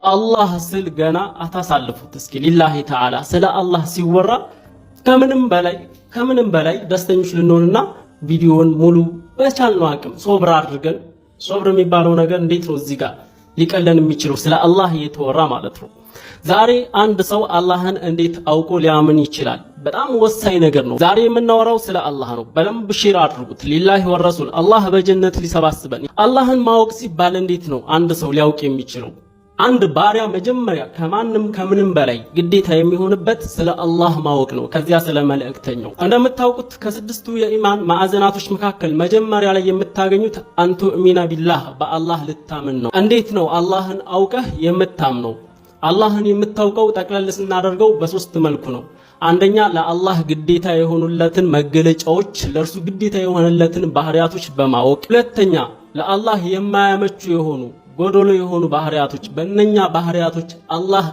አላህ ስል ገና አታሳልፉት እስኪ ሊላሂ ተዓላ ስለ አላህ ሲወራ ከምንም በላይ ደስተኞች ልንሆንና ቪዲዮውን ሙሉ በቻልነው አቅም ሶብር አድርገን ሶብር የሚባለው ነገር እንዴት ነው እዚህ ጋር ሊቀለን የሚችለው ስለ አላህ እየተወራ ማለት ነው። ዛሬ አንድ ሰው አላህን እንዴት አውቆ ሊያምን ይችላል? በጣም ወሳኝ ነገር ነው። ዛሬ የምናወራው ስለ አላህ ነው። በደንብ ሼር አድርጉት። ሊላሂ ወረሱል አላህ በጀነት ሊሰባስበን። አላህን ማወቅ ሲባል እንዴት ነው አንድ ሰው ሊያውቅ የሚችለው? አንድ ባሪያ መጀመሪያ ከምንም በላይ ግዴታ የሚሆንበት ስለ አላህ ማወቅ ነው። ከዚያ ስለ መልእክተኛው እንደምታውቁት ከስድስቱ የኢማን ማዕዘናቶች መካከል መጀመሪያ ላይ የምታገኙት አንቱ እሚና ቢላህ በአላህ ልታምን ነው። እንዴት ነው አላህን አውቀህ የምታምነው? አላህን የምታውቀው ጠቅለል ስናደርገው በሶስት መልኩ ነው። አንደኛ ለአላህ ግዴታ የሆኑለትን መገለጫዎች ለእርሱ ግዴታ የሆነለትን ባህሪያቶች በማወቅ፣ ሁለተኛ ለአላህ የማያመቹ የሆኑ ጎዶሎ የሆኑ ባህሪያቶች በእነኛ ባህሪያቶች አላህ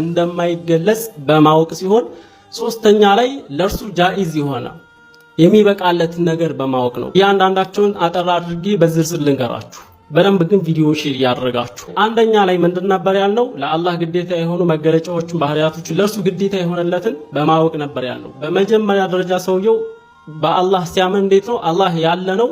እንደማይገለጽ በማወቅ ሲሆን፣ ሶስተኛ ላይ ለእርሱ ጃኢዝ የሆነ የሚበቃለትን ነገር በማወቅ ነው። እያንዳንዳቸውን አጠር አድርጌ በዝርዝር ልንገራችሁ። በደንብ ግን ቪዲዮ ሼር ያደርጋችሁ። አንደኛ ላይ ምንድን ነበር ያልነው? ለአላህ ግዴታ የሆኑ መገለጫዎችን ባህሪያቶችን ለእርሱ ግዴታ የሆነለትን በማወቅ ነበር ያልነው። በመጀመሪያ ደረጃ ሰውየው በአላህ ሲያምን እንዴት ነው አላህ ያለ ነው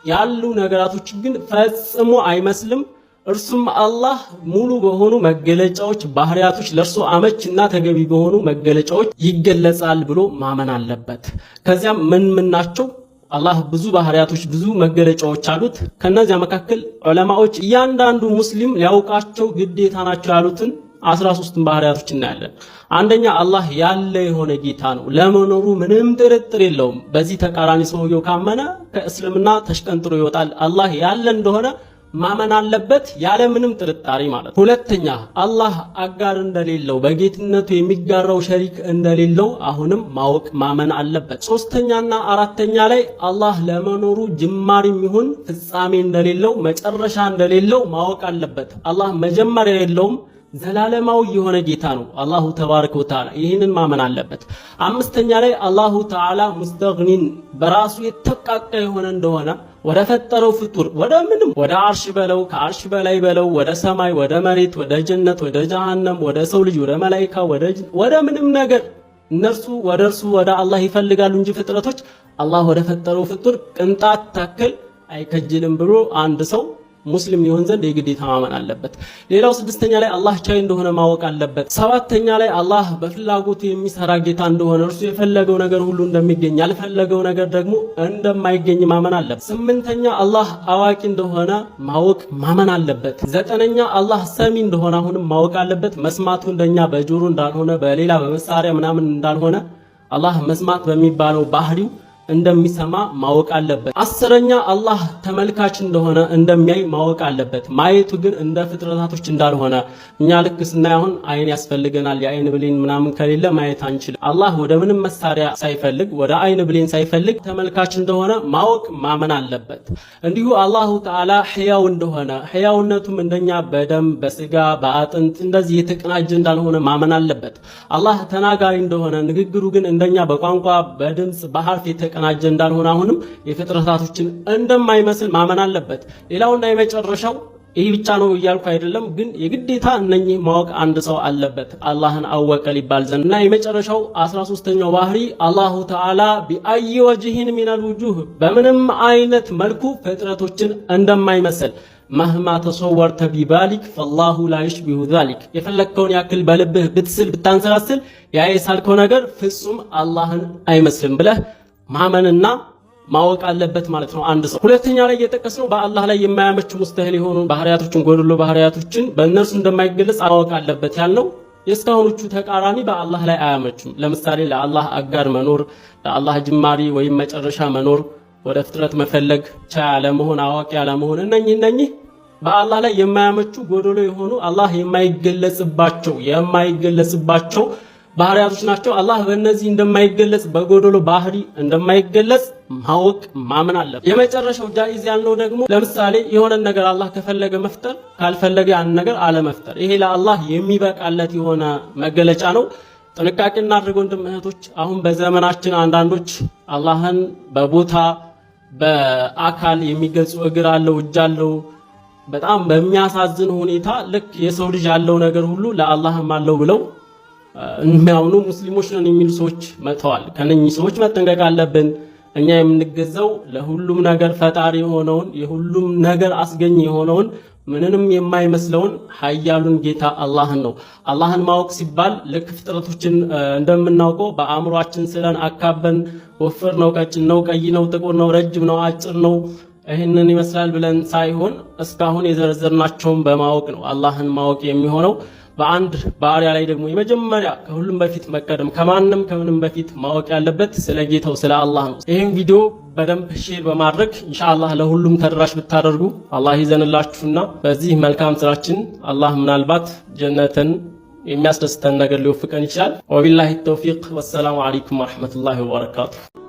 ያሉ ነገራቶች ግን ፈጽሞ አይመስልም። እርሱም አላህ ሙሉ በሆኑ መገለጫዎች ባህሪያቶች ለእርሱ አመችና ተገቢ በሆኑ መገለጫዎች ይገለጻል ብሎ ማመን አለበት። ከዚያም ምን ናቸው? አላህ ብዙ ባህሪያቶች ብዙ መገለጫዎች አሉት። ከነዚያ መካከል ዑለማዎች እያንዳንዱ ሙስሊም ሊያውቃቸው ግዴታ ናቸው ያሉትን 13 ባህሪያቶች እናያለን። አንደኛ አላህ ያለ የሆነ ጌታ ነው፣ ለመኖሩ ምንም ጥርጥር የለውም። በዚህ ተቃራኒ ሰውየው ካመነ ከእስልምና ተሽቀንጥሮ ይወጣል። አላህ ያለ እንደሆነ ማመን አለበት ያለ ምንም ጥርጣሬ ማለት። ሁለተኛ አላህ አጋር እንደሌለው በጌትነቱ የሚጋራው ሸሪክ እንደሌለው አሁንም ማወቅ ማመን አለበት። ሶስተኛና አራተኛ ላይ አላህ ለመኖሩ ጅማሬም ይሁን ፍጻሜ እንደሌለው መጨረሻ እንደሌለው ማወቅ አለበት። አላህ መጀመሪያ የለውም፣ ዘላለማዊ የሆነ ጌታ ነው አላሁ ተባረከ ወተዓላ። ይህንን ማመን አለበት። አምስተኛ ላይ አላሁ ተዓላ ሙስተግኒን በራሱ የተቃቀ የሆነ እንደሆነ ወደ ፈጠረው ፍጡር ወደ አርሽ በለው ከአርሽ በላይ በለው ወደ ሰማይ ወደ መሬት ወደ ጀነት ወደ ጀሃነም ወደ ሰው ልጅ ወደ መላኢካ ወደ ምንም ነገር እነርሱ ወደ እርሱ ወደ አላህ ይፈልጋሉ እንጂ ፍጥረቶች አላህ ወደ ፈጠረው ፍጡር ቅንጣት ታክል አይከጅልም ብሎ አንድ ሰው ሙስሊም ሊሆን ዘንድ የግዴታ ማመን አለበት። ሌላው ስድስተኛ ላይ አላህ ቻይ እንደሆነ ማወቅ አለበት። ሰባተኛ ላይ አላህ በፍላጎቱ የሚሰራ ጌታ እንደሆነ እርሱ የፈለገው ነገር ሁሉ እንደሚገኝ ያልፈለገው ነገር ደግሞ እንደማይገኝ ማመን አለበት። ስምንተኛ አላህ አዋቂ እንደሆነ ማወቅ ማመን አለበት። ዘጠነኛ አላህ ሰሚ እንደሆነ አሁንም ማወቅ አለበት። መስማቱ እንደኛ በጆሮ እንዳልሆነ በሌላ በመሳሪያ ምናምን እንዳልሆነ አላህ መስማት በሚባለው ባህሪው እንደሚሰማ ማወቅ አለበት። አስረኛ አላህ ተመልካች እንደሆነ እንደሚያይ ማወቅ አለበት። ማየቱ ግን እንደ ፍጥረታቶች እንዳልሆነ እኛ ልክ ስናይ አሁን አይን ያስፈልገናል፣ የአይን ብሌን ምናምን ከሌለ ማየት አንችልም። አላህ ወደ ምንም መሳሪያ ሳይፈልግ ወደ አይን ብሌን ሳይፈልግ ተመልካች እንደሆነ ማወቅ ማመን አለበት። እንዲሁ አላሁ ተዓላ ሕያው እንደሆነ ሕያውነቱም እንደኛ በደም በስጋ በአጥንት እንደዚህ የተቀናጀ እንዳልሆነ ማመን አለበት። አላህ ተናጋሪ እንደሆነ ንግግሩ ግን እንደኛ በቋንቋ በድምጽ በሐርፍ ቀናጀ እንዳልሆነ አሁንም የፍጥረታቶችን እንደማይመስል ማመን አለበት። ሌላውና የመጨረሻው ይህ ብቻ ነው እያልኩ አይደለም፣ ግን የግዴታ እነኚህ ማወቅ አንድ ሰው አለበት አላህን አወቀ ሊባል ዘንድ እና የመጨረሻው 13ኛው ባህሪ አላሁ ተዓላ ቢአይ ወጅህን ሚነል ውጁህ በምንም አይነት መልኩ ፍጥረቶችን እንደማይመስል መህማ ተሰወርተ ቢባሊክ ፈላሁ ላ ይሽቢሁ ዛሊክ የፈለግከውን ያክል በልብህ ብትስል ብታንሰላስል ያ የሳልከው ነገር ፍጹም አላህን አይመስልም ብለህ ማመንና ማወቅ አለበት ማለት ነው አንድ ሰው። ሁለተኛ ላይ እየጠቀስነው በአላህ ላይ የማያመቹ ሙስተሂል የሆኑ ባህሪያቶችን ጎድሎ ባህሪያቶችን በእነርሱ እንደማይገለጽ ማወቅ አለበት ያልነው የእስካሁኖቹ ተቃራኒ በአላህ ላይ አያመቹም። ለምሳሌ ለአላህ አጋር መኖር፣ ለአላህ ጅማሬ ወይም መጨረሻ መኖር፣ ወደ ፍጥረት መፈለግ፣ ቻይ አለመሆን፣ አዋቂ አለመሆን እነኚህ በአላህ ላይ የማያመቹ ጎድሎ የሆኑ አላህ የማይገለጽባቸው ባህሪያቶች ናቸው። አላህ በእነዚህ እንደማይገለጽ በጎዶሎ ባህሪ እንደማይገለጽ ማወቅ ማመን አለበት። የመጨረሻው ጃኢዝ ያልነው ደግሞ ለምሳሌ የሆነ ነገር አላህ ከፈለገ መፍጠር ካልፈለገ ያን ነገር አለመፍጠር፣ ይሄ ለአላህ የሚበቃለት የሆነ መገለጫ ነው። ጥንቃቄ እናድርግ ወንድም እህቶች። አሁን በዘመናችን አንዳንዶች አላህን በቦታ በአካል የሚገልጹ እግር አለው እጅ አለው በጣም በሚያሳዝን ሁኔታ ልክ የሰው ልጅ ያለው ነገር ሁሉ ለአላህም አለው ብለው የሚያምኑ ሙስሊሞች ነን የሚሉ ሰዎች መጥተዋል። ከነኚህ ሰዎች መጠንቀቅ አለብን። እኛ የምንገዛው ለሁሉም ነገር ፈጣሪ የሆነውን የሁሉም ነገር አስገኝ የሆነውን ምንንም የማይመስለውን ኃያሉን ጌታ አላህን ነው። አላህን ማወቅ ሲባል ልክ ፍጥረቶችን እንደምናውቀው በአእምሯችን ስለን አካበን ወፍር ነው፣ ቀጭን ነው፣ ቀይ ነው፣ ጥቁር ነው፣ ረጅም ነው፣ አጭር ነው ይህንን ይመስላል ብለን ሳይሆን እስካሁን የዘረዘርናቸውን በማወቅ ነው አላህን ማወቅ የሚሆነው። በአንድ ባሪያ ላይ ደግሞ የመጀመሪያ ከሁሉም በፊት መቀደም ከማንም ከምንም በፊት ማወቅ ያለበት ስለ ጌታው ስለ አላህ ነው። ይህን ቪዲዮ በደንብ ሼር በማድረግ ኢንሻአላህ ለሁሉም ተደራሽ ብታደርጉ አላህ ይዘንላችሁና በዚህ መልካም ስራችን አላህ ምናልባት ጀነትን የሚያስደስተን ነገር ሊወፍቀን ይችላል። ወቢላሂ ተውፊቅ ወሰላሙ አለይኩም ወራህመቱላሂ ወበረካቱሁ።